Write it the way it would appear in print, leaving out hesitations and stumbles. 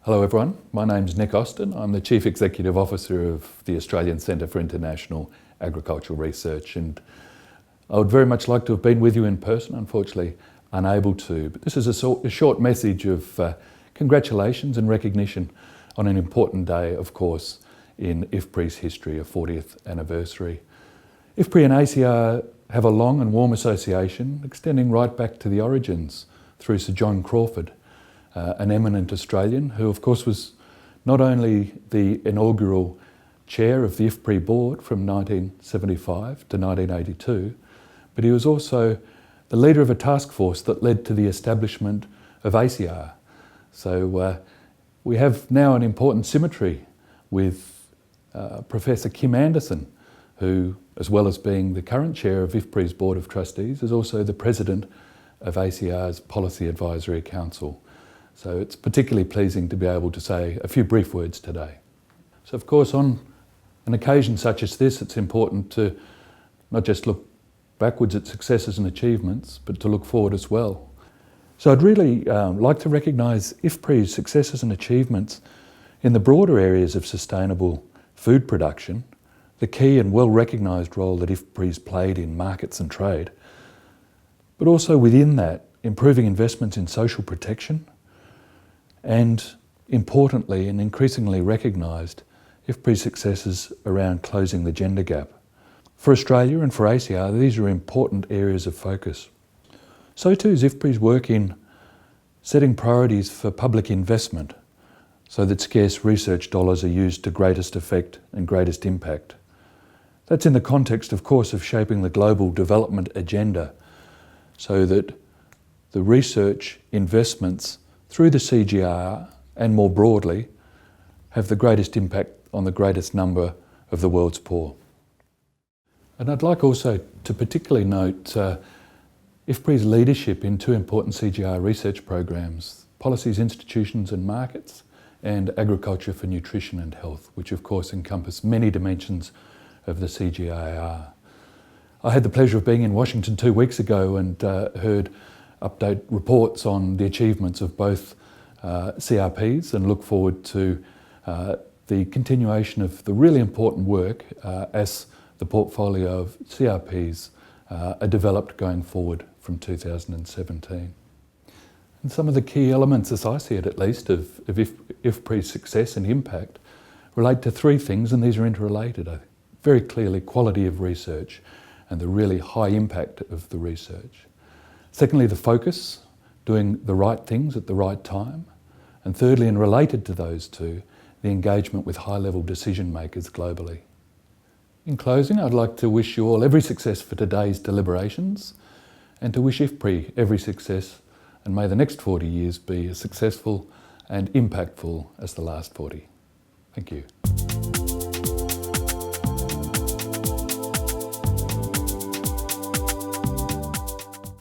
Hello everyone, my name's Nick Austin. I'm the Chief Executive Officer of the Australian Centre for International Agricultural Research, and I would very much like to have been with you in person, unfortunately unable to. But this is a short message of congratulations and recognition on an important day, of course, in IFPRI's history, a 40th anniversary. IFPRI and ACIAR have a long and warm association extending right back to the origins through Sir John Crawford, an eminent Australian who of course was not only the inaugural chair of the IFPRI board from 1975 to 1982, but he was also the leader of a task force that led to the establishment of ACIAR. So we have now an important symmetry with Professor Kim Anderson, who, as well as being the current chair of IFPRI's Board of Trustees, is also the president of ACIAR's Policy Advisory Council. So it's particularly pleasing to be able to say a few brief words today. So of course, on an occasion such as this, it's important to not just look backwards at successes and achievements, but to look forward as well. So I'd really like to recognise IFPRI's successes and achievements in the broader areas of sustainable food production, the key and well-recognised role that IFPRI's played in markets and trade, but also within that, improving investments in social protection, and importantly and increasingly recognised, IFPRI's successes around closing the gender gap. For Australia and for ACIAR, these are important areas of focus. So too is IFPRI's work in setting priorities for public investment so that scarce research dollars are used to greatest effect and greatest impact. That's in the context, of course, of shaping the global development agenda so that the research investments through the CGIAR and more broadly have the greatest impact on the greatest number of the world's poor. And I'd like also to particularly note IFPRI's leadership in two important CGIAR research programs, Policies, Institutions and Markets, and Agriculture for Nutrition and Health, which of course encompass many dimensions of the CGIAR. I had the pleasure of being in Washington 2 weeks ago and heard update reports on the achievements of both CRPs and look forward to the continuation of the really important work as the portfolio of CRPs are developed going forward from 2017. And some of the key elements, as I see it at least, of IFPRI's success and impact relate to three things, and these are interrelated. I think very clearly quality of research and the really high impact of the research. Secondly, the focus, doing the right things at the right time. And thirdly, and related to those two, the engagement with high-level decision makers globally. In closing, I'd like to wish you all every success for today's deliberations and to wish IFPRI every success, and may the next 40 years be as successful and impactful as the last 40. Thank you.